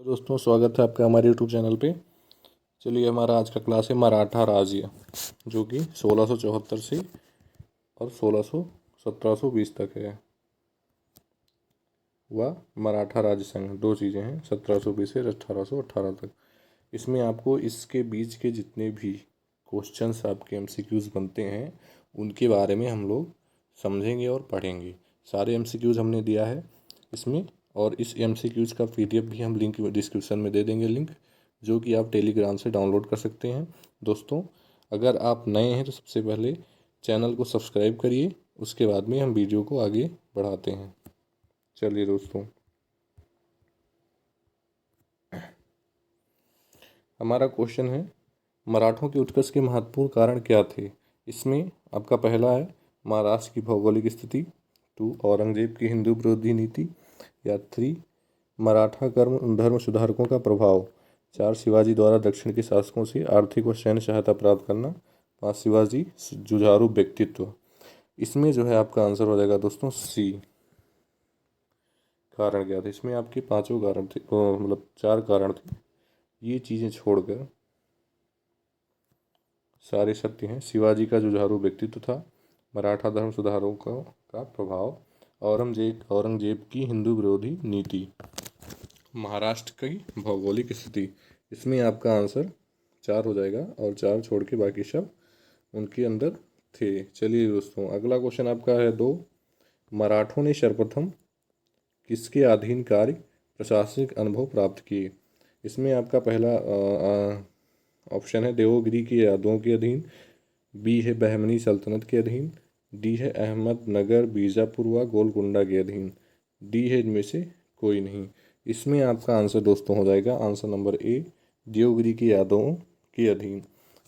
दोस्तों, स्वागत है आपका हमारे यूट्यूब चैनल पे। चलिए, हमारा आज का क्लास है मराठा राज्य, जो कि 1674 से और 1720 तक है। वह मराठा राज्य संघ, दो चीज़ें हैं, 1720 से 1818 तक। इसमें आपको इसके बीच के जितने भी क्वेश्चंस आपके एमसीक्यूज़ बनते हैं उनके बारे में हम लोग समझेंगे और पढ़ेंगे। सारे एमसीक्यूज़ हमने दिया है इसमें, और इस एमसीक्यूज़ का पीडीएफ भी हम लिंक डिस्क्रिप्शन में दे देंगे, लिंक जो कि आप टेलीग्राम से डाउनलोड कर सकते हैं। दोस्तों, अगर आप नए हैं तो सबसे पहले चैनल को सब्सक्राइब करिए, उसके बाद में हम वीडियो को आगे बढ़ाते हैं। चलिए दोस्तों, हमारा क्वेश्चन है मराठों के उत्कर्ष के महत्वपूर्ण कारण क्या थे। इसमें आपका पहला है महाराष्ट्र की भौगोलिक स्थिति, 2 औरंगजेब की हिंदू विरोधी नीति, या 3 मराठा धर्म सुधारकों का प्रभाव, 4 शिवाजी द्वारा दक्षिण के शासकों से आर्थिक व सैन्य सहायता प्राप्त करना, 5 शिवाजी जुझारू व्यक्तित्व। इसमें जो है आपका आंसर हो जाएगा दोस्तों सी। कारण क्या थे? इसमें आपके पांचों कारण थे, मतलब 4 कारण थे। ये चीज़ें छोड़कर सारे सत्य हैं। शिवाजी का जुझारू व्यक्तित्व था, मराठा धर्म सुधारकों का प्रभाव, औरंगजेब की हिंदू विरोधी नीति, महाराष्ट्र की भौगोलिक स्थिति। इसमें आपका आंसर 4 हो जाएगा, और 4 छोड़ के बाकी सब उनके अंदर थे। चलिए दोस्तों, अगला क्वेश्चन आपका है 2, मराठों ने सर्वप्रथम किसके अधीन कार्य प्रशासनिक अनुभव प्राप्त किए। इसमें आपका पहला ऑप्शन है देवगिरी के यादवों के अधीन, बी है बहमनी सल्तनत के अधीन, डी है अहमदनगर बीजापुर व गोलकुंडा के अधीन, डी है इनमें से कोई नहीं। इसमें आपका आंसर दोस्तों हो जाएगा आंसर नंबर ए, देवगिरी के यादवों के अधीन।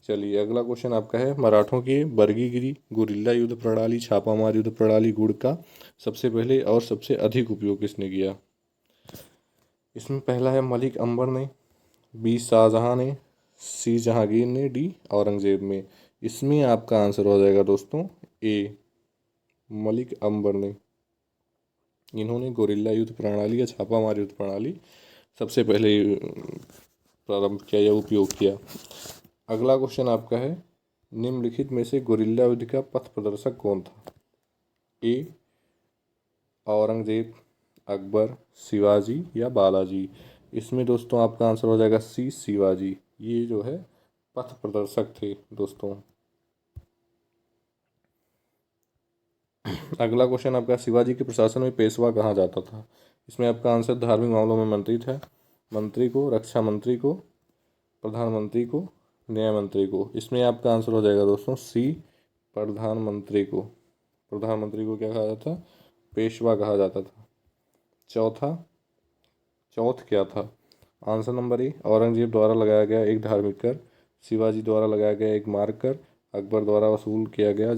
चलिए, अगला क्वेश्चन आपका है मराठों के बर्गीगिरी गुरिल्ला युद्ध प्रणाली छापामार युद्ध प्रणाली गुड़ का सबसे पहले और सबसे अधिक उपयोग किसने किया। इसमें पहला है मलिक अंबर ने, बी शाहजहां ने, सी जहांगीर ने, डी औरंगजेब में। इसमें आपका आंसर हो जाएगा दोस्तों ए, मलिक अंबर ने। इन्होंने गोरिल्ला युद्ध प्रणाली या छापामार युद्ध प्रणाली सबसे पहले प्रारंभ किया या उपयोग किया। अगला क्वेश्चन आपका है निम्नलिखित में से गोरिल्ला युद्ध का पथ प्रदर्शक कौन था। ए औरंगजेब, अकबर, शिवाजी या बालाजी। इसमें दोस्तों आपका आंसर हो जाएगा सी, शिवाजी। ये जो है पथ प्रदर्शक थे दोस्तों। अगला क्वेश्चन आपका शिवाजी के प्रशासन में पेशवा कहा जाता था। इसमें आपका आंसर धार्मिक मामलों में मंत्री था, मंत्री को, रक्षा मंत्री को, प्रधानमंत्री को, न्याय मंत्री को। इसमें आपका आंसर हो जाएगा दोस्तों सी, प्रधानमंत्री को। प्रधानमंत्री को क्या कहा जाता? पेशवा कहा जाता था। चौथ क्या था? आंसर नंबर ए, औरंगजेब द्वारा लगाया गया एक धार्मिक कर, शिवाजी द्वारा लगाया गया एक मार्ग कर, अकबर द्वारा वसूल किया गया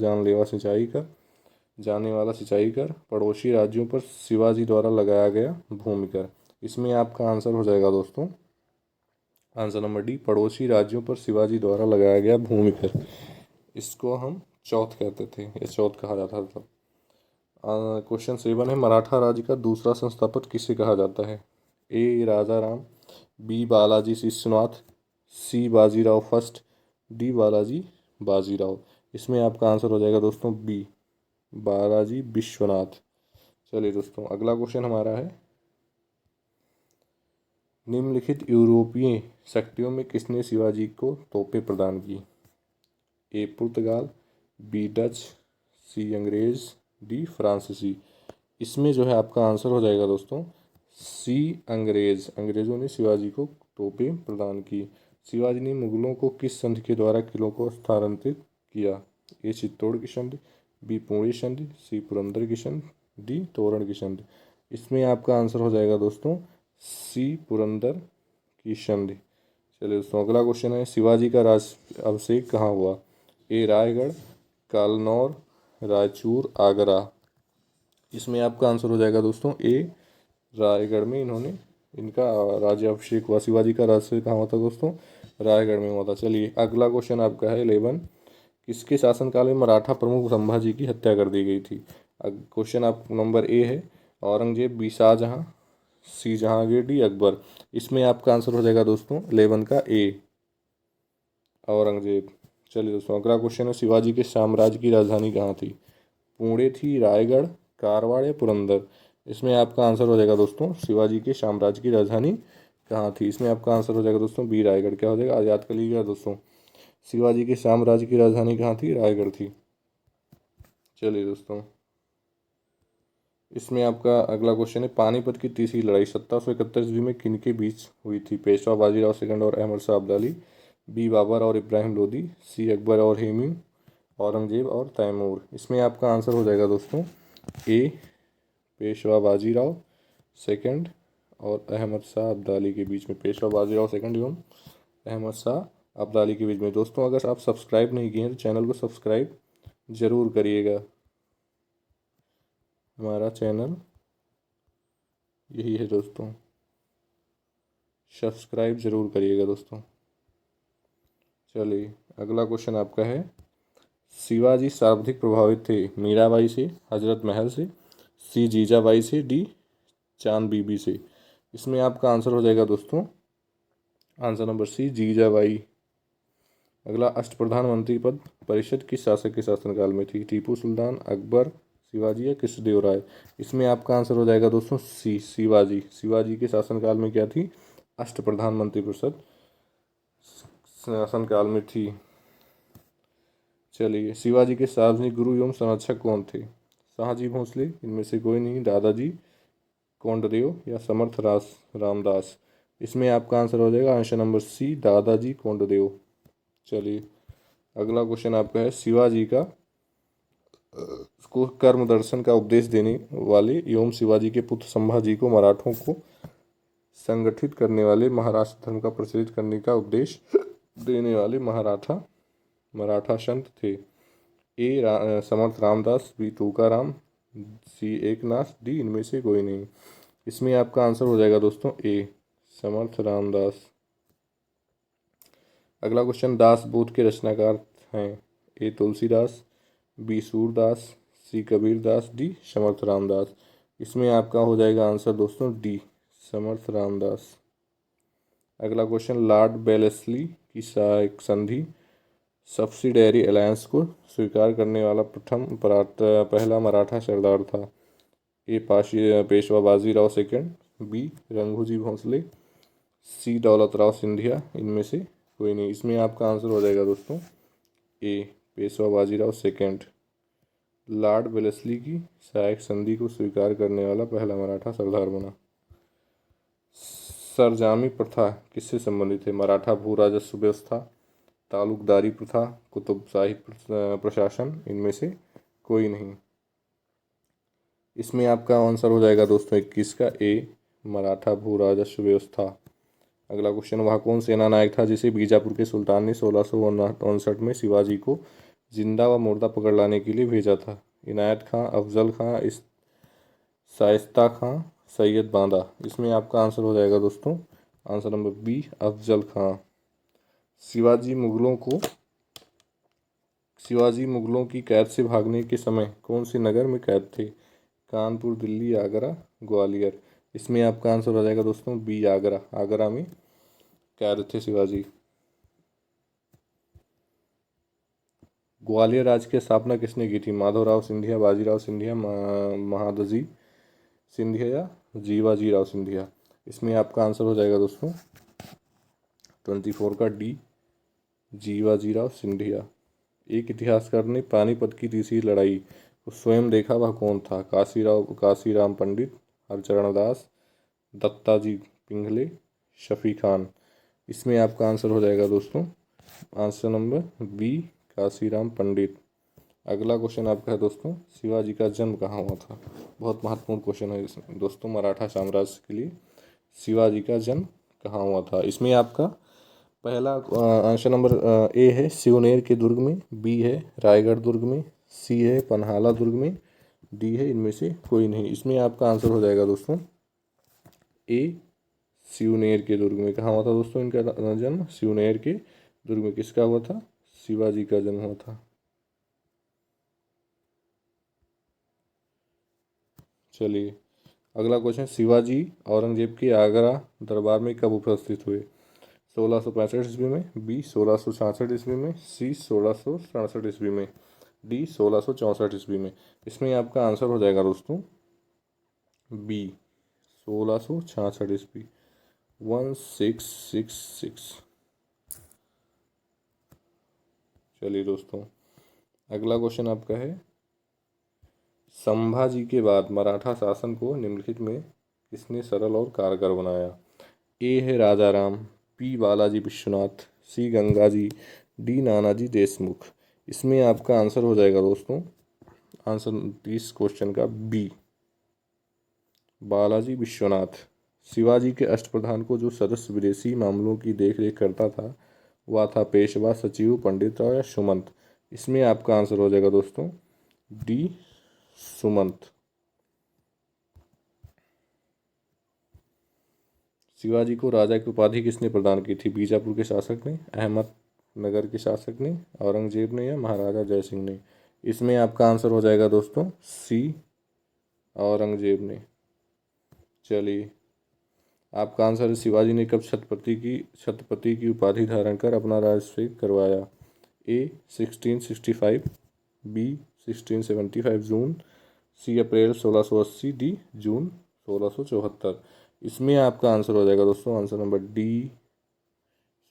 जाने वाला सिंचाई कर, पड़ोसी राज्यों पर शिवाजी द्वारा लगाया गया भूमि कर। इसमें आपका आंसर हो जाएगा दोस्तों आंसर नंबर डी, पड़ोसी राज्यों पर शिवाजी द्वारा लगाया गया भूमि कर। इसको हम चौथ कहते थे, या चौथ कहा जाता था। क्वेश्चन 7 है मराठा राज्य का दूसरा संस्थापक किसे कहा जाता है। ए राजा राम, बी बालाजी शिष्यनाथ, सी बाजीराव फर्स्ट, डी बालाजी बाजीराव। इसमें आपका आंसर हो जाएगा दोस्तों बी, बालाजी विश्वनाथ। चलिए दोस्तों, अगला क्वेश्चन हमारा है निम्नलिखित यूरोपीय शक्तियों में किसने शिवाजी को तोपें प्रदान की। ए पुर्तगाल, बी डच, सी अंग्रेज, डी फ्रांसीसी। इसमें जो है आपका आंसर हो जाएगा दोस्तों सी, अंग्रेज। अंग्रेजों ने शिवाजी को तोपें प्रदान की। शिवाजी ने मुगलों को किस संधि के द्वारा किलों को स्थानांतरित किया। ए चित्तौड़ की संधि, बी पुणे संधि, सी पुरंदर की संधि, डी तोरण की संधि। इसमें आपका आंसर हो जाएगा दोस्तों सी, पुरंदर की संधि। चलिए दोस्तों, अगला क्वेश्चन है शिवाजी का राज अभिषेक कहाँ हुआ। ए रायगढ़, कालनौर, रायचूर, आगरा। इसमें आपका आंसर हो जाएगा दोस्तों ए, रायगढ़ में इनका राज्याभिषेक हुआ। शिवाजी का राज्याभिषेक कहाँ हुआ था दोस्तों? रायगढ़ में हुआ था। चलिए, अगला क्वेश्चन आपका है 11, किसके शासनकाल में मराठा प्रमुख संभाजी की हत्या कर दी गई थी। क्वेश्चन आप नंबर ए है औरंगजेब, बी शाहजहां, सी जहांगीर, डी अकबर। इसमें आपका आंसर हो जाएगा दोस्तों 11 का ए, औरंगजेब। चलिए दोस्तों, अगला क्वेश्चन है शिवाजी के साम्राज्य की राजधानी कहाँ थी? पुणे थी, रायगढ़, कारवाड़ या पुरंदर? इसमें आपका आंसर हो जाएगा दोस्तों शिवाजी के साम्राज्य की राजधानी कहाँ थी? इसमें आपका आंसर हो जाएगा दोस्तों बी, रायगढ़। क्या हो जाएगा, आज याद कर लीजिएगा दोस्तों, शिवाजी के साम्राज्य की राजधानी कहाँ थी? रायगढ़ थी। चलिए दोस्तों, इसमें आपका अगला क्वेश्चन है पानीपत की तीसरी लड़ाई 1771 ईस्वी में किनके बीच हुई थी? पेशवा बाजीराव सेकंड और अहमद शाह अब्दाली, बी बाबर और इब्राहिम लोदी, सी अकबर और हुमायूं, औरंगजेब और तैमूर। इसमें आपका आंसर हो जाएगा दोस्तों ए, पेशवा बाजीराव सेकंड और अहमद शाह अब्दाली के बीच में। पेशवा बाजीराव सेकंड एवं अहमद शाह अब्दाली के बीच में। दोस्तों, अगर आप सब्सक्राइब नहीं किए हैं तो चैनल को सब्सक्राइब ज़रूर करिएगा। हमारा चैनल यही है दोस्तों, सब्सक्राइब ज़रूर करिएगा दोस्तों। चलिए, अगला क्वेश्चन आपका है शिवाजी सर्वाधिक प्रभावित थे मीराबाई से, हजरत महल से, सी जीजाबाई से, डी चांद बीबी से? इसमें आपका आंसर हो जाएगा दोस्तों आंसर नंबर सी, जीजाबाई। अगला अष्टप्रधान मंत्री पद परिषद किस शासक के शासनकाल में थी? टीपू सुल्तान, अकबर, शिवाजी या कृष्णदेव राय? इसमें आपका आंसर हो जाएगा दोस्तों सी, शिवाजी। शिवाजी के शासनकाल में क्या थी? अष्टप्रधान मंत्री परिषद शासनकाल में थी। चलिए, शिवाजी के सार्वजनिक गुरु एवं संरक्षक कौन थे? शाहजी भोसले, इनमें से कोई नहीं, दादाजी कोंडदेव या समर्थ रामदास? इसमें आपका आंसर हो जाएगा आंसर नंबर सी, दादाजी कोंडदेव। चलिए, अगला क्वेश्चन आपका है शिवाजी का को कर्म दर्शन का उपदेश देने वाले एवं शिवाजी के पुत्र संभाजी को मराठों को संगठित करने वाले, महाराष्ट्र धर्म का प्रचलित करने का उपदेश देने वाले मराठा संत थे? ए समर्थ रामदास, बी तुकाराम, सी एकनाथ, डी इनमें से कोई नहीं। इसमें आपका आंसर हो जाएगा दोस्तों ए, समर्थ रामदास। अगला क्वेश्चन दास बोध के रचनाकार हैं? ए तुलसीदास, बी सूरदास, सी कबीरदास, डी समर्थ रामदास? इसमें आपका हो जाएगा आंसर दोस्तों डी, समर्थ रामदास। अगला क्वेश्चन लॉर्ड वेलेस्ली की सहायक संधि सब्सिडियरी अलायंस को स्वीकार करने वाला पहला मराठा सरदार था? ए पेशवा बाजीराव सेकंड, बी रघुजी भोसले, सी दौलतराव सिंधिया, इनमें से कोई नहीं। इसमें आपका आंसर हो जाएगा दोस्तों A, Peshwa Bajirao second. Lord Wellesley की सहायक संधि को स्वीकार करने वाला पहला मराठा सरदार बना। सरजामी प्रथा किससे संबंधित है? मराठा भू राजस्व व्यवस्था, तालुकदारी प्रथा, कुतुबशाही प्रशासन, इनमें से कोई नहीं। इसमें आपका आंसर हो जाएगा दोस्तों 21 का ए, मराठा भू राजस्व व्यवस्था। अगला क्वेश्चन वह कौन सेना नायक था जिसे बीजापुर के सुल्तान ने 1659 में शिवाजी को जिंदा व मुर्दा पकड़ लाने के लिए भेजा था? इनायत खां, अफजल खां, शाइस्ता खां, सैयद बांदा? इसमें आपका आंसर हो जाएगा दोस्तों आंसर नंबर बी, अफजल खां। शिवाजी मुगलों की कैद से भागने के समय कौन से नगर में कैद थे? कानपुर, दिल्ली, आगरा, ग्वालियर? इसमें आपका आंसर हो जाएगा दोस्तों बी, आगरा। आगरा में कैद थे शिवाजी। ग्वालियर राज्य की स्थापना किसने की थी? माधवराव सिंधिया, बाजीराव सिंधिया, महादजी सिंधिया या जीवाजीराव सिंधिया? इसमें आपका आंसर हो जाएगा दोस्तों 24 का डी, जीवाजीराव सिंधिया। एक इतिहासकार ने पानीपत की तीसरी लड़ाई को स्वयं देखा, वह कौन था? काशीराम पंडित, हरचरण दास, दत्ताजी पिंगले, शफी खान? इसमें आपका आंसर हो जाएगा दोस्तों आंसर नंबर बी, काशीराम पंडित। अगला क्वेश्चन आपका है दोस्तों शिवाजी का जन्म कहाँ हुआ था? बहुत महत्वपूर्ण क्वेश्चन है दोस्तों मराठा साम्राज्य के लिए। शिवाजी का जन्म कहाँ हुआ था? इसमें आपका पहला आंसर नंबर ए है सिवनेर के दुर्ग में, बी है रायगढ़ दुर्ग में, सी है पन्हाला दुर्ग में, डी है इनमें से कोई नहीं। इसमें आपका आंसर हो जाएगा दोस्तों ए, सिवनेर के दुर्ग में। कहाँ हुआ था दोस्तों इनका जन्म? सिवनेर के दुर्ग में। किसका हुआ था? शिवाजी का जन्म हुआ था। चलिए, अगला क्वेश्चन, शिवाजी औरंगजेब के आगरा दरबार में कब उपस्थित हुए? 1665 ईस्वी में, बी 1666 ईस्वी में, सी 1667 ईस्वी में, डी 1664 ईस्वी में। इसमें आपका आंसर हो जाएगा दोस्तों बी 1666 ईस्वी, 1666। चलिए दोस्तों, अगला क्वेश्चन आपका है, संभाजी के बाद मराठा शासन को निम्नलिखित में किसने सरल और कारगर बनाया? ए है राजा राम, बी बालाजी विश्वनाथ, सी गंगाजी, डी नानाजी देशमुख। इसमें आपका आंसर हो जाएगा दोस्तों, आंसर इस क्वेश्चन का बी बालाजी विश्वनाथ। शिवाजी के अष्टप्रधान को जो सदस्य विदेशी मामलों की देखरेख करता था वह था पेशवा, सचिव, पंडित राव या सुमंत। इसमें आपका आंसर हो जाएगा दोस्तों डी सुमंत। शिवाजी को राजा की उपाधि किसने प्रदान की थी? बीजापुर के शासक ने, अहमदनगर के शासक ने, औरंगजेब ने या महाराजा जयसिंह ने? इसमें आपका आंसर हो जाएगा दोस्तों सी औरंगजेब ने। चलिए, आपका आंसर है, शिवाजी ने कब छत्रपति की उपाधि धारण कर अपना राज्याभिषेक करवाया? ए 1665, बी 1675 जून, सी अप्रैल 1680, डी जून 1674। इसमें आपका आंसर हो जाएगा दोस्तों आंसर नंबर डी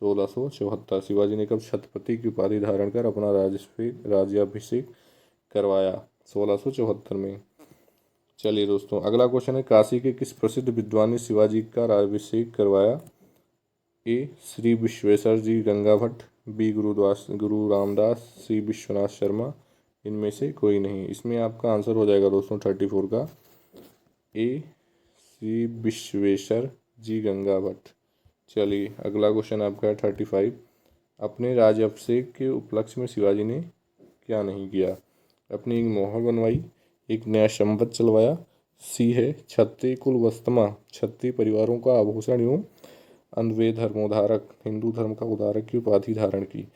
1674। शिवाजी ने कब छत्रपति की उपाधि धारण कर अपना राज्याभिषेक करवाया? 1674 में। चलिए दोस्तों, अगला क्वेश्चन है, काशी के किस प्रसिद्ध विद्वान ने शिवाजी का राज्याभिषेक करवाया? ए श्री विश्वेश्वर जी गंगा भट्ट, बी गुरु रामदास, सी विश्वनाथ शर्मा। इनमें से कोई नहीं। इसमें आपका आंसर हो जाएगा दोस्तों 34 का ए श्री विश्वेश्वर जी गंगा भट्ट। चलिए, अगला क्वेश्चन आपका है 35। अपने राज्याभिषेक के उपलक्ष्य में शिवाजी ने क्या नहीं किया? अपनी एक मोहर बनवाई, एक नया संवत चलवाया, सी है क्षत्रिय कुल वस्तमा, क्षत्रिय परिवारों का आभूषण एवं अन्वय धर्मोधारक, हिंदू धर्म का उधारक की उपाधि धारण की,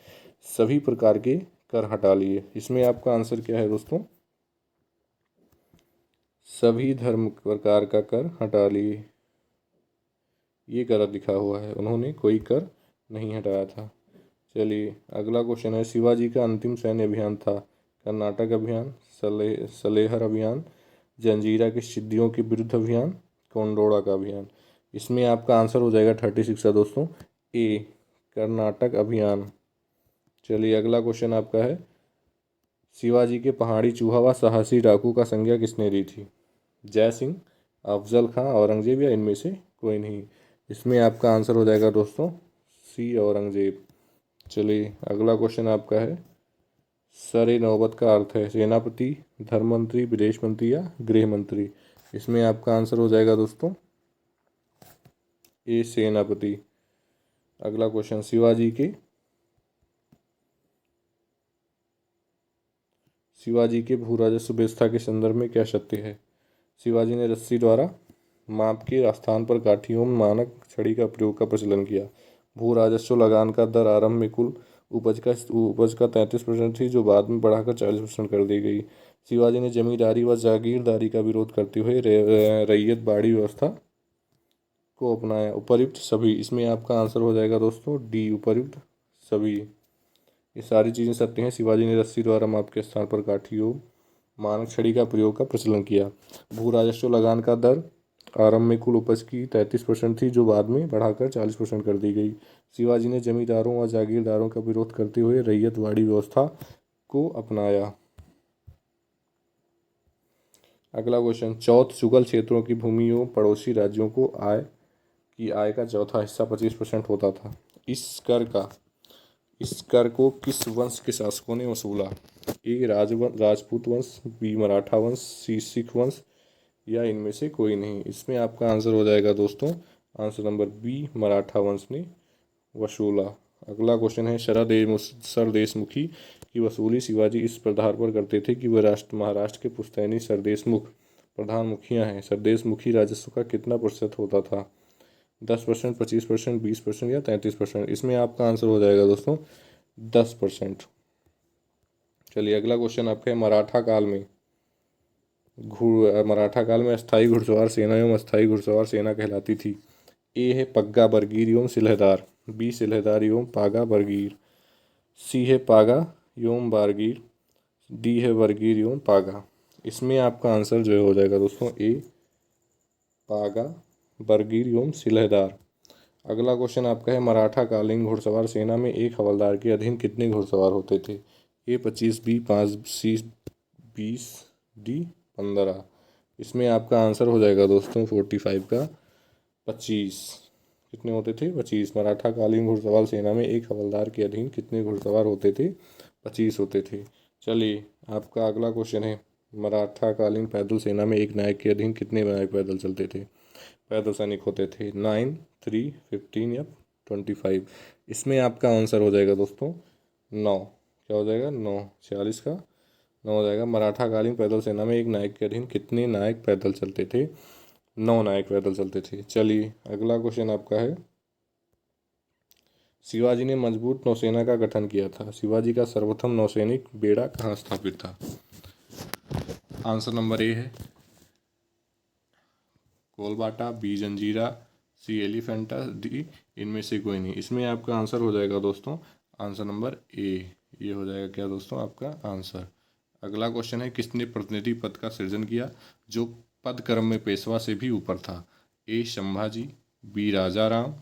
सभी प्रकार के कर हटा लिए। इसमें आपका आंसर क्या है दोस्तों? सभी धर्म प्रकार का कर हटा लिए। ये गलत लिखा हुआ है, उन्होंने कोई कर नहीं हटाया था। चलिए, अगला क्वेश्चन है, शिवाजी का अंतिम सैन्य अभियान था कर्नाटक अभियान, सलेहर अभियान, जंजीरा की सिद्धियों के विरुद्ध अभियान, कोंडोड़ा का अभियान। इसमें आपका आंसर हो जाएगा 36 का दोस्तों ए कर्नाटक अभियान। चलिए, अगला क्वेश्चन आपका है, शिवाजी के पहाड़ी चूहा व साहसी डाकू का संज्ञा किसने दी थी? जय सिंह, अफजल खां, औरंगजेब या इनमें से कोई नहीं। इसमें आपका आंसर हो जाएगा दोस्तों सी औरंगजेब। चलिए, अगला क्वेश्चन आपका है, सर नौबत का अर्थ है सेनापति, धर्म मंत्री, विदेश मंत्री या गृह मंत्री। इसमें आपका आंसर हो जाएगा दोस्तों ए सेनापति। अगला क्वेश्चन, शिवाजी के भू राजस्व व्यवस्था के संदर्भ में क्या सत्य है? शिवाजी ने रस्सी द्वारा माप के स्थान पर काठी एवं मानक छड़ी का प्रयोग का प्रचलन किया। भू राजस्व लगान का दर आरंभ में कुल उपज का 33% थी, जो बाद में बढ़ाकर 40% कर दी गई। शिवाजी ने जमींदारी व जागीरदारी का विरोध करते हुए रैयत बाड़ी व्यवस्था को अपनाया। उपर्युक्त सभी। इसमें आपका आंसर हो जाएगा दोस्तों डी उपर्युक्त सभी। ये सारी चीज़ें सत्य हैं। शिवाजी ने रस्सी द्वारा माप के स्थान पर काठी एवं मानक छड़ी का प्रयोग का प्रचलन किया। भू राजस्व लगान का दर आरंभ में कुल उपज की 33% थी, जो बाद में बढ़ाकर 40% कर दी गई। शिवाजी ने जमींदारों व जागीरदारों का विरोध करते हुए रैयतवाड़ी व्यवस्था को अपनाया। अगला क्वेश्चन, चौथ युगल क्षेत्रों की भूमि एवं पड़ोसी राज्यों को आय का चौथा हिस्सा 25% होता था। इस कर को किस वंश के शासकों ने वसूला? ए राजपूत वंश, बी मराठा वंश, सी सिख वंश या इनमें से कोई नहीं। इसमें आपका आंसर हो जाएगा दोस्तों आंसर नंबर बी मराठा वंश ने वसूला। अगला क्वेश्चन है, सरदेशमुखी की वसूली शिवाजी इस आधार पर करते थे कि वह महाराष्ट्र के पुश्तैनी सरदेशमुख प्रधान मुखिया हैं। सरदेशमुखी राजस्व का कितना प्रतिशत होता था? 10%, 25%, 20% या 33%। इसमें आपका आंसर हो जाएगा दोस्तों 10%। चलिए, अगला क्वेश्चन आपका है, मराठा काल में मराठा काल में अस्थायी घुड़सवार सेना एवं अस्थायी घुड़सवार सेना कहलाती थी? ए है पग्गा बरगीर एवं सिलहदार, बी सिलहदार एवं पागा बरगीर, सी है पागा एवं बारगीर, डी है बरगीर एवं पागा। इसमें आपका आंसर जो हो जाएगा दोस्तों ए पागा बरगीर एवं सिलहदार। अगला क्वेश्चन आपका है मराठा कालीन घुड़सवार सेना में एक हवलदार के अधीन कितने घुड़सवार होते थे? ए 25, बी 5, सी 20, डी 15। इसमें आपका आंसर हो जाएगा दोस्तों 45 का 25। कितने होते थे? 25। मराठा कालीन घुड़सवार सेना में एक हवलदार के अधीन कितने घुड़सवार होते थे? 25 होते थे। चलिए आपका अगला क्वेश्चन है मराठा कालीन पैदल सेना में एक नायक के अधीन कितने नायक पैदल चलते थे, पैदल सैनिक होते थे? 9, 3, 15 या 25। इसमें आपका आंसर हो जाएगा दोस्तों 9। क्या हो जाएगा? 9। 46 का 9 हो जाएगा। मराठा कालीन पैदल सेना में एक नायक के अधीन कितने नायक पैदल चलते थे? 9 नायक पैदल चलते थे। चलिए अगला क्वेश्चन आपका है शिवाजी ने मजबूत नौसेना का गठन किया था। शिवाजी का सर्वप्रथम नौसैनिक बेड़ा कहाँ स्थापित था? आंसर नंबर ए है कोलबाटा, बी जंजीरा, सी एलिफेंटा, डी इनमें से कोई नहीं। इसमें आपका आंसर हो जाएगा दोस्तों आंसर नंबर ए। ये हो जाएगा क्या दोस्तों आपका आंसर। अगला क्वेश्चन है किसने प्रतिनिधि पद का सृजन किया जो पद क्रम में पेशवा से भी ऊपर था? ए संभाजी, बी राजा राम,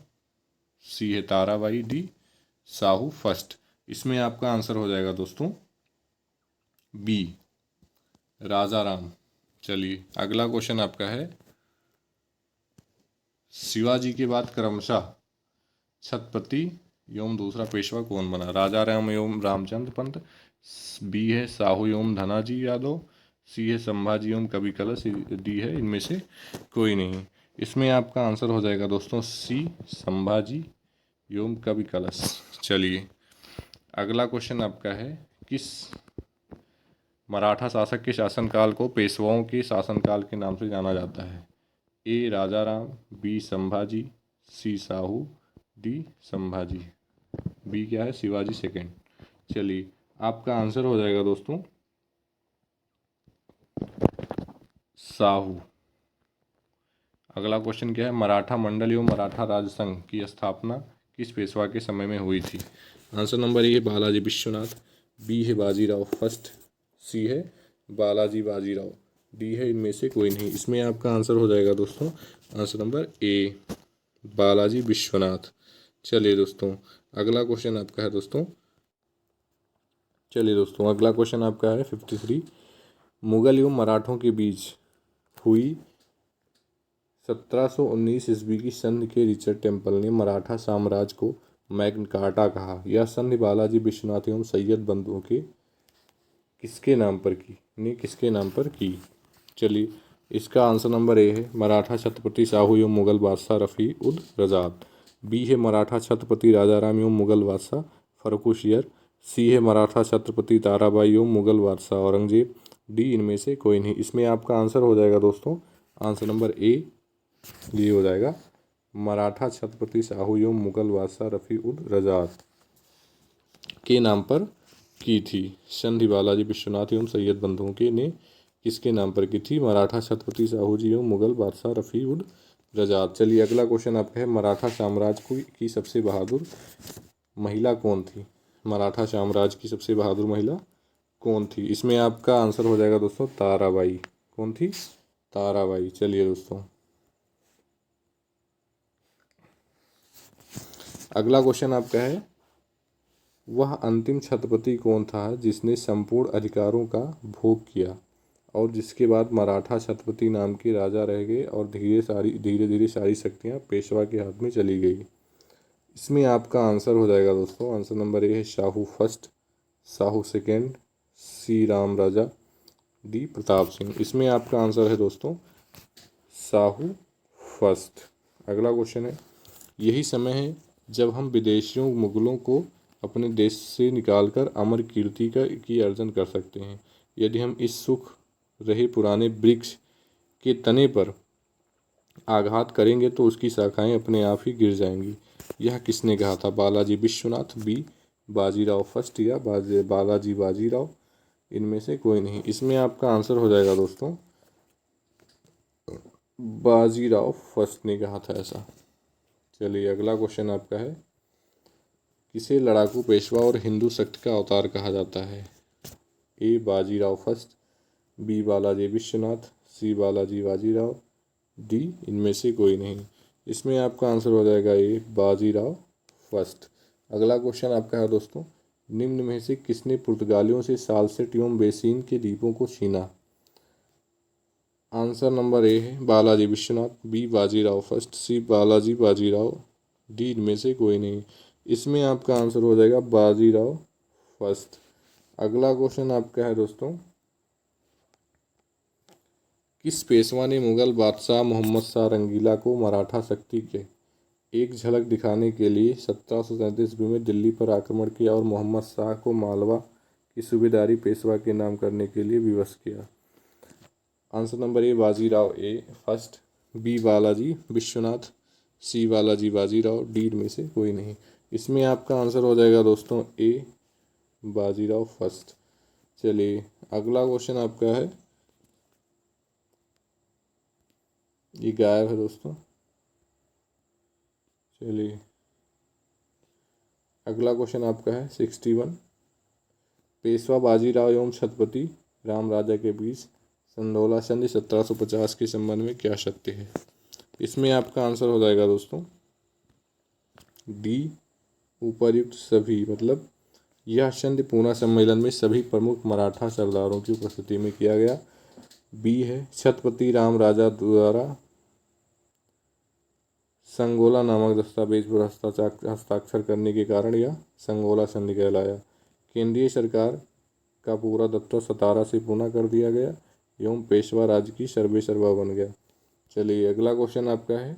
सी है ताराबाई, डी साहू फर्स्ट। इसमें आपका आंसर हो जाएगा दोस्तों बी राजा राम। चलिए अगला क्वेश्चन आपका है शिवाजी के बाद क्रमशः छत्रपति एवं दूसरा पेशवा कौन बना? राजा राम एवं रामचंद्र पंत, बी है साहू एवं धनाजी यादव, सी है संभाजी एवं कवि कलश, डी है इनमें से कोई नहीं। इसमें आपका आंसर हो जाएगा दोस्तों सी संभाजी एवं कवि कलश। चलिए अगला क्वेश्चन आपका है किस मराठा शासक के शासनकाल को पेशवाओं के शासनकाल के नाम से जाना जाता है? ए राजा राम, बी संभाजी, सी साहू, डी संभाजी। बी क्या है? शिवाजी सेकंड। चलिए आपका आंसर हो जाएगा दोस्तों साहू। अगला क्वेश्चन क्या है मराठा मंडल एवं मराठा राज संघ की स्थापना किस पेशवा के समय में हुई थी? आंसर नंबर ए है बालाजी विश्वनाथ, बी है बाजीराव फर्स्ट, सी है बालाजी बाजीराव, डी है इनमें से कोई नहीं। इसमें आपका आंसर हो जाएगा दोस्तों आंसर नंबर ए बालाजी विश्वनाथ। चलिए दोस्तों अगला क्वेश्चन आपका है दोस्तों अगला क्वेश्चन आपका है 53 मुगल एवं मराठों के बीच हुई 1719 ईस्वी की संधि के रिचर्ड टेम्पल ने मराठा साम्राज्य को मैग्ना कार्टा कहा। यह संधि बालाजी विश्वनाथ एवं सैयद बंधुओं के किसके नाम पर की? चलिए इसका आंसर नंबर ए है मराठा छत्रपति साहू एवं मुगल बादशाह रफ़ी उद रज़ाक, बी है मराठा छत्रपति राजाराम एवं मुगल बादशाह फर्रुखशियर, सी है मराठा छत्रपति ताराबाई एवं मुगल बादशाह औरंगजेब, डी इनमें से कोई नहीं। इसमें आपका आंसर हो जाएगा दोस्तों आंसर नंबर ए ये हो जाएगा मराठा छत्रपति साहू एवं मुगल बादशाह रफ़ी उद रज़ाक के नाम पर की थी। संधि बालाजी विश्वनाथ एवं सैयद बंधुओं के ने किसके नाम पर की थी? मराठा छत्रपति साहू जी एवं मुगल बादशाह रफ़ी उद रज़ाक। चलिए अगला क्वेश्चन आपका है मराठा साम्राज्य की सबसे बहादुर महिला कौन थी? मराठा साम्राज्य की सबसे बहादुर महिला कौन थी? इसमें आपका आंसर हो जाएगा दोस्तों ताराबाई। कौन थी? ताराबाई। चलिए दोस्तों अगला क्वेश्चन आपका है वह अंतिम छत्रपति कौन था जिसने संपूर्ण अधिकारों का भोग किया और जिसके बाद मराठा छत्रपति नाम के राजा रह गए और धीरे धीरे सारी शक्तियाँ पेशवा के हाथ में चली गई? इसमें आपका आंसर हो जाएगा दोस्तों आंसर नंबर ए है शाहू फर्स्ट, साहू सेकेंड, सी राम राजा, डी प्रताप सिंह। इसमें आपका आंसर है दोस्तों साहू फर्स्ट। अगला क्वेश्चन है यही समय है जब हम विदेशियों मुगलों को अपने देश से निकालकर अमर कीर्ति की अर्जन कर सकते हैं। यदि हम इस सूख रहे पुराने वृक्ष के तने पर आघात करेंगे तो उसकी शाखाएं अपने आप ही गिर जाएंगी। यह किसने कहा था? बालाजी विश्वनाथ, बी बाजीराव फर्स्ट या बालाजी बाजीराव, इनमें से कोई नहीं। इसमें आपका आंसर हो जाएगा दोस्तों बाजीराव फर्स्ट ने कहा था ऐसा। चलिए अगला क्वेश्चन आपका है, किसे लड़ाकू पेशवा और हिंदू शक्ति का अवतार कहा जाता है? ए Bajirao first, B Balaji Vishwanath, C Balaji Bajirao, D इनमें से कोई नहीं। इसमें आपका आंसर हो जाएगा ए बाजीराव फर्स्ट। अगला क्वेश्चन आपका है दोस्तों, निम्न में से किसने पुर्तगालियों से साल्सेट एवं बेसिन के द्वीपों को छीना? आंसर नंबर ए है बालाजी विश्वनाथ, बी बाजीराव फर्स्ट, सी बालाजी बाजीराव, डी इनमें से कोई नहीं। इसमें आपका आंसर हो जाएगा बाजीराव फर्स्ट। अगला क्वेश्चन आपका है दोस्तों, किस पेशवा ने मुगल बादशाह मोहम्मद शाह रंगीला को मराठा शक्ति के एक झलक दिखाने के लिए 1737 ईस्वी में दिल्ली पर आक्रमण किया और मोहम्मद शाह को मालवा की सूबेदारी पेशवा के नाम करने के लिए विवश किया? Answer number A Bajirao A first, B Balaji Vishwanath, C Balaji Bajirao, D में से कोई नहीं। इसमें आपका आंसर हो जाएगा दोस्तों ए बाजीराव फर्स्ट। चलिए अगला क्वेश्चन आपका है, ये गायब है दोस्तों। चलिए अगला क्वेश्चन आपका है 61, पेशवा बाजीराव एवं छत्रपति राम राजा के बीच संधोला संधि 1750 के संबंध में क्या सत्य है? इसमें आपका आंसर हो जाएगा दोस्तों डी उपर्युक्त सभी, मतलब यह संधि पूना सम्मेलन में सभी प्रमुख मराठा सरदारों की उपस्थिति में किया गया। बी है छत्रपति राम राजा द्वारा संगोला नामक दस्तावेज पर हस्ताक्षर करने के कारण यह संगोला संधि कहलाया। केंद्रीय सरकार का पूरा दफ्तर सतारा से पूना कर दिया गया एवं पेशवा राज्य की सर्वेसर्वा बन गया। चलिए अगला क्वेश्चन आपका है,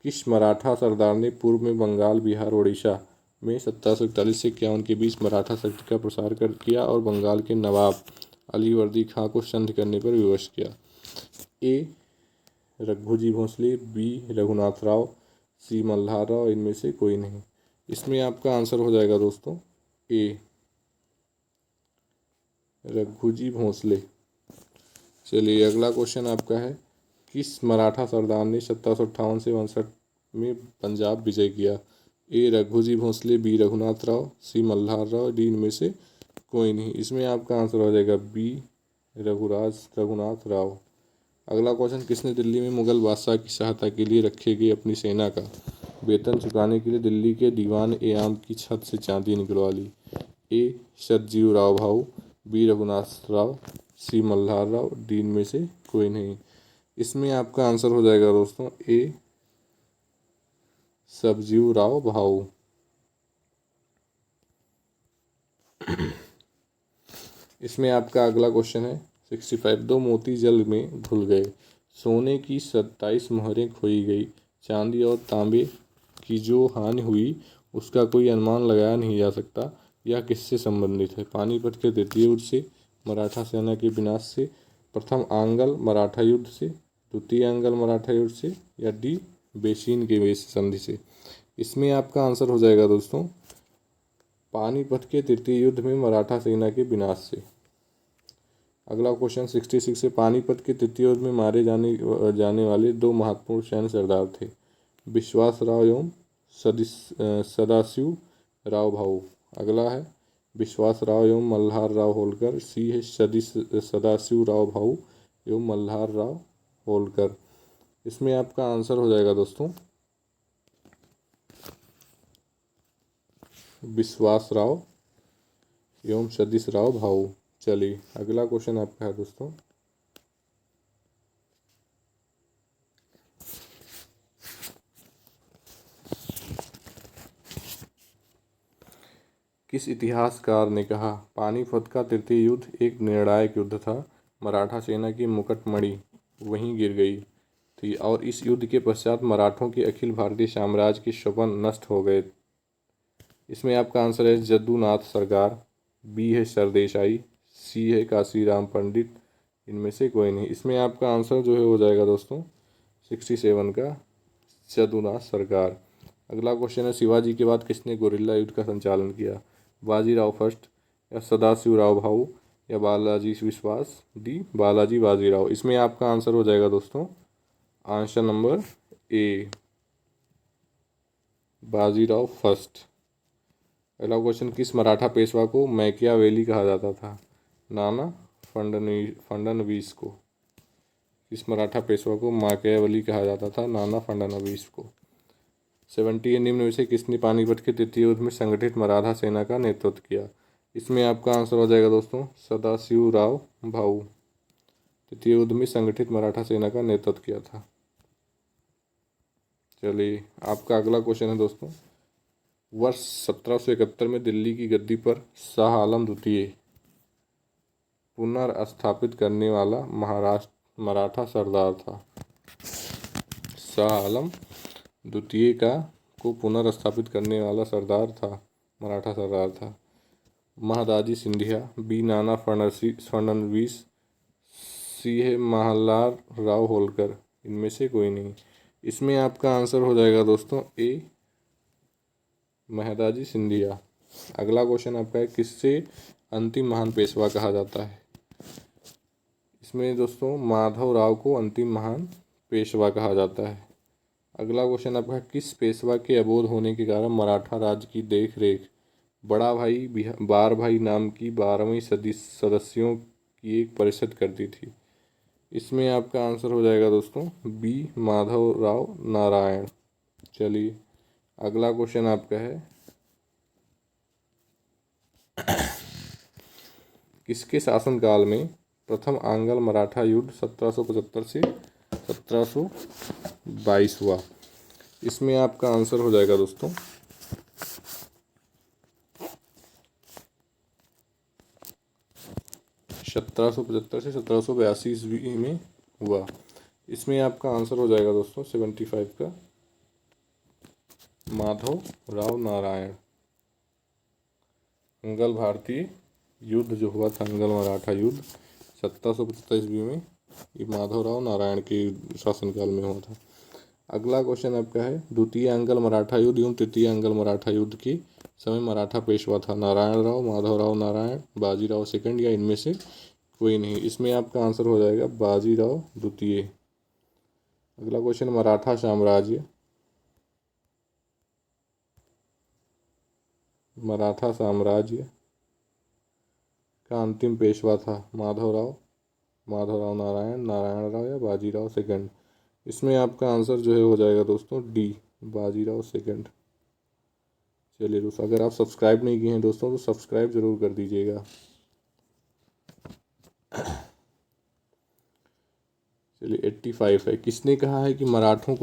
किस मराठा सरदार ने पूर्व में बंगाल बिहार उड़ीसा में 1741 से 51 के बीच मराठा शक्ति का प्रसार कर किया और बंगाल के नवाब अलीवर्दी खां को संधि करने पर विवश किया? ए रघुजी भोसले, बी रघुनाथ राव, सी मल्हार राव, इनमें से कोई नहीं। इसमें आपका आंसर हो जाएगा दोस्तों ए रघुजी भोसले। चलिए अगला क्वेश्चन आपका है, किस मराठा सरदार ने 1758 से 62 में पंजाब विजय किया? ए रघुजी भोसले, बी रघुनाथ राव, सी मल्हार राव, डी इनमें से कोई नहीं। इसमें आपका आंसर हो जाएगा बी रघुनाथ राव। अगला क्वेश्चन, किसने दिल्ली में मुगल बादशाह की सहायता के लिए रखे गए अपनी सेना का वेतन चुकाने के लिए दिल्ली के दीवान ए आम की छत से चांदी निकलवा ली? ए सतजीव राव भाऊ, बी रघुनाथ राव, सी मल्हार राव, डी इनमें से कोई नहीं। इसमें आपका आंसर हो जाएगा दोस्तों ए सतजीव राव भाऊ। इसमें आपका अगला क्वेश्चन है 65, दो मोती जल में घुल गए, सोने की 27 मोहरें खोई गई, चांदी और तांबे की जो हानि हुई उसका कोई अनुमान लगाया नहीं जा सकता, यह किससे संबंधित है? पानीपत के द्वितीय युद्ध से, मराठा सेना के विनाश से, प्रथम आंगल मराठा युद्ध से, द्वितीय आंगल मराठा युद्ध से, या डी बेसिन के संधि से? इसमें आपका आंसर हो जाएगा दोस्तों पानीपत के तृतीय युद्ध में मराठा सेना के विनाश से। अगला क्वेश्चन 66 से, पानीपत के तृतीय युद्ध में मारे जाने वाले दो महत्वपूर्ण सैन्य सरदार थे, विश्वास राव एवं सदाशिव राव भाऊ। अगला है विश्वास राव एवं मल्हार राव होलकर, सी है सदाशिव राव भाऊ एवं मल्हार राव होलकर। इसमें आपका आंसर हो जाएगा दोस्तों विश्वास राव एवं सदिश राव भाऊ। चलिए अगला क्वेश्चन आपका है दोस्तों, किस इतिहासकार ने कहा पानीपत का तृतीय युद्ध एक निर्णायक युद्ध था, मराठा सेना की मुकुटमणि वहीं गिर गई थी और इस युद्ध के पश्चात मराठों के अखिल भारतीय साम्राज्य के स्वप्न नष्ट हो गए? इसमें आपका आंसर है जद्दूनाथ सरकार, बी है सरदेसाई, सी है काशीराम पंडित, इनमें से कोई नहीं। इसमें आपका आंसर जो है हो जाएगा दोस्तों 67 का जद्दूनाथ सरकार। अगला क्वेश्चन है, शिवाजी के बाद किसने गोरिल्ला युद्ध का संचालन किया? बाजीराव फर्स्ट, या सदाशिव राव भाऊ, या बालाजी विश्वास, डी बालाजी बाजीराव। इसमें आपका आंसर हो जाएगा दोस्तों answer number A, Bajirao first. अगला क्वेश्चन, किस मराठा पेशवा को मैकियावेली कहा जाता था? नाना फडणवीस को। किस मराठा पेशवा को मैकियावेली कहा जाता था? नाना फडणवीस को। 70 निम्न में से किसने पानीपत के तृतीय युद्ध में संगठित मराठा सेना का नेतृत्व किया? इसमें आपका आंसर हो जाएगा दोस्तों सदाशिवराव भाऊ। तृतीय युद्ध में संगठित मराठा सेना का नेतृत्व किया था। चलिए आपका अगला क्वेश्चन है दोस्तों, वर्ष 1771 में दिल्ली की गद्दी पर शाह आलम द्वितीय पुनर्स्थापित करने वाला महाराष्ट्र मराठा सरदार था। शाह आलम द्वितीय को पुनर्स्थापित करने वाला सरदार था, मराठा सरदार था। महादाजी सिंधिया, बी नाना फडणवीस, सी है मल्हार राव होलकर, इनमें से कोई नहीं। इसमें आपका आंसर हो जाएगा दोस्तों ए, महादाजी सिंधिया। अगला क्वेश्चन आपका है, किससे अंतिम महान पेशवा कहा जाता है? इसमें दोस्तों माधव राव को अंतिम महान पेशवा कहा जाता है। अगला क्वेश्चन आपका, किस पेशवा के अबोध होने के कारण मराठा राज्य की देख रेख बड़ा भाई बार भाई नाम की 12वीं सदस्यों की एक परिषद करती थी? इसमें आपका आंसर हो जाएगा दोस्तों बी, माधव राव नारायण। चलिए अगला क्वेश्चन आपका है, किसके शासनकाल में प्रथम आंग्ल मराठा युद्ध 1775 से 1722 हुआ? इसमें आपका आंसर हो जाएगा दोस्तों 1775 से 1782 ईस्वी में हुआ। इसमें आपका आंसर हो जाएगा दोस्तों 75 का माधव राव नारायण। अंगल भारतीय युद्ध जो हुआ था, अंगल मराठा युद्ध 1775 ईस्वी में, ये माधव राव नारायण के शासनकाल में हुआ था। अगला क्वेश्चन आपका है, द्वितीय अंगल मराठा युद्ध एवं तृतीय अंगल मराठा युद्ध के समय मराठा पेशवा था? नारायण राव, माधव राव नारायण, बाजीराव सेकंड, या इनमें से कोई नहीं। इसमें आपका आंसर हो जाएगा बाजीराव द्वितीय। अगला क्वेश्चन, मराठा साम्राज्य का अंतिम पेशवा था? माधव राव नारायण, नारायण राव, या बाजीराव सेकंड? इसमें आपका आंसर जो है हो जाएगा दोस्तों डी, बाजीराव सेकंड। चलिए दोस्तों, अगर आप सब्सक्राइब नहीं किए हैं दोस्तों तो सब्सक्राइब जरूर कर दीजिएगा। चलिए 85 है, किसने कहा है कि मराठों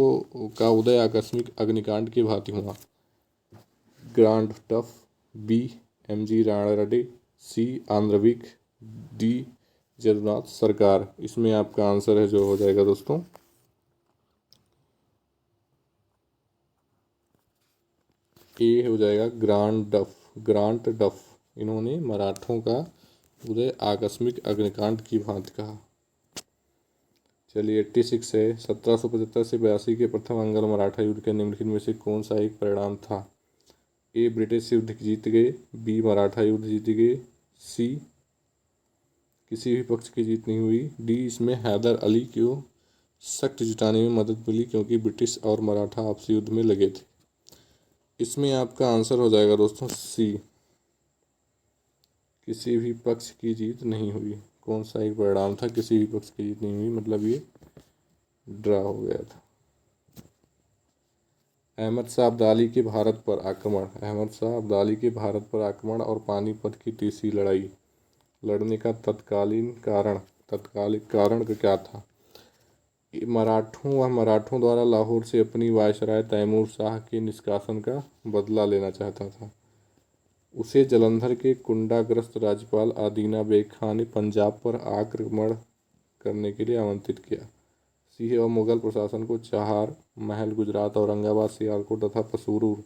का उदय आकस्मिक अग्निकांड के भांति हुआ? Grant Duff, B MG. Ranade, C आंद्रविक, डी जगन्नाथ सरकार। इसमें आपका आंसर है जो हो जाएगा दोस्तों ए हो जाएगा ग्रांट डफ। इन्होंने मराठों का उदय आकस्मिक अग्निकांड की भांति कहा। चलिए 86 है, 1775 से 82 के प्रथम अंगल मराठा युद्ध के निम्नलिखित में से कौन सा एक परिणाम था? ए ब्रिटिश युद्ध जीत गए, बी मराठा युद्ध जीत गए, सी किसी भी पक्ष की जीत नहीं हुई, डी इसमें हैदर अली को शक्ति जुटाने में मदद मिली क्योंकि ब्रिटिश और मराठा आपसी युद्ध में लगे थे। इसमें आपका आंसर हो जाएगा दोस्तों सी, किसी भी पक्ष की जीत नहीं हुई। कौन सा एक परिणाम था, किसी भी पक्ष की जीत नहीं हुई, मतलब ये ड्रा हो गया था। अहमद शाह अब्दाली के भारत पर आक्रमण और पानीपत की तीसरी लड़ाई लड़ने का तत्कालीन कारण क्या था? मराठों द्वारा लाहौर से अपनी वायसराय तैमूर शाह के निष्कासन का बदला लेना चाहता था। उसे जालंधर के कुंडाग्रस्त राज्यपाल आदिना बेग खान ने पंजाब पर आक्रमण करने के लिए आमंत्रित किया। सिंह और मुगल प्रशासन को चार महल, गुजरात, औरंगाबाद, सियालकोट तथा पसूरूर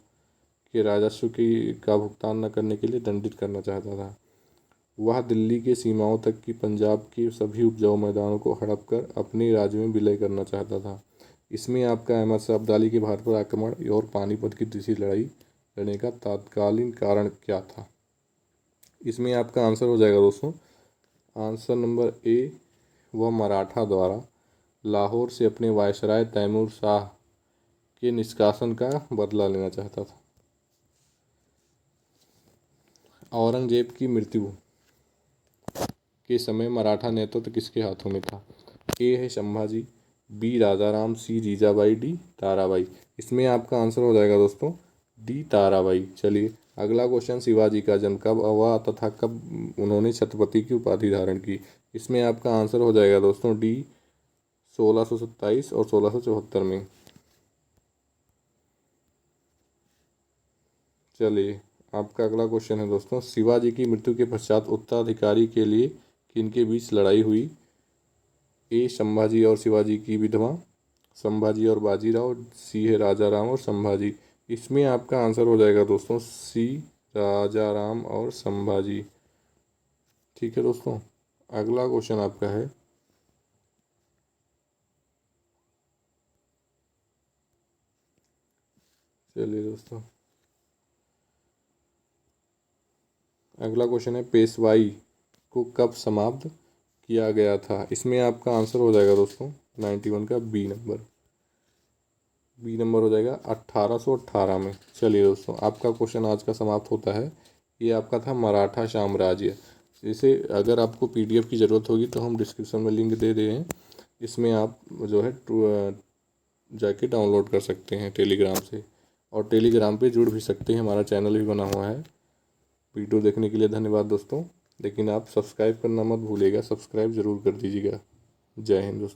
के राजस्व का भुगतान न करने के लिए दंडित करना चाहता था। वह दिल्ली के सीमाओं तक की पंजाब के सभी उपजाऊ मैदानों को हड़प कर अपने राज्य में विलय करना चाहता था। इसमें आपका अहमद शाह अब्दाली के भारत पर आक्रमण और पानीपत की तीसरी लड़ाई लड़ने का तत्कालीन कारण क्या था? इसमें आपका आंसर हो जाएगा दोस्तों आंसर नंबर ए, वह मराठा द्वारा लाहौर से अपने वायसराय तैमूर शाह के निष्कासन का बदला लेना चाहता था। औरंगजेब की मृत्यु के समय मराठा नेतृत्व किसके हाथों में था? ए है संभाजी, बी राजाराम, सी जीजाबाई, डी ताराबाई। इसमें आपका आंसर हो जाएगा दोस्तों डी ताराबाई। चलिए अगला क्वेश्चन, शिवाजी का जन्म कब हुआ तथा कब उन्होंने छत्रपति की उपाधि धारण की? इसमें आपका आंसर हो जाएगा दोस्तों डी 1627 और 1674 में। चलिए आपका अगला क्वेश्चन है दोस्तों, शिवाजी की मृत्यु के पश्चात उत्तराधिकारी के लिए किनके बीच लड़ाई हुई? ए संभाजी और शिवाजी की विधवा, संभाजी और बाजीराव, सी है राजाराम और संभाजी। इसमें आपका आंसर हो जाएगा दोस्तों सी राजाराम और संभाजी। ठीक है दोस्तों, अगला क्वेश्चन आपका है, चलिए दोस्तों अगला क्वेश्चन है, पेशवाई को कब समाप्त किया गया था? इसमें आपका आंसर हो जाएगा दोस्तों 91 का बी नंबर हो जाएगा 1818 में। चलिए दोस्तों आपका क्वेश्चन आज का समाप्त होता है। ये आपका था मराठा साम्राज्य। इसे अगर आपको पीडीएफ की ज़रूरत होगी तो हम डिस्क्रिप्शन में लिंक दे रहे हैं, इसमें आप जो है जाके डाउनलोड कर सकते हैं टेलीग्राम से, और टेलीग्राम पे जुड़ भी सकते हैं। हमारा चैनल भी बना हुआ है। वीडियो देखने के लिए धन्यवाद दोस्तों, लेकिन आप सब्सक्राइब करना मत भूलिएगा, सब्सक्राइब ज़रूर कर दीजिएगा। जय हिंद दोस्तों।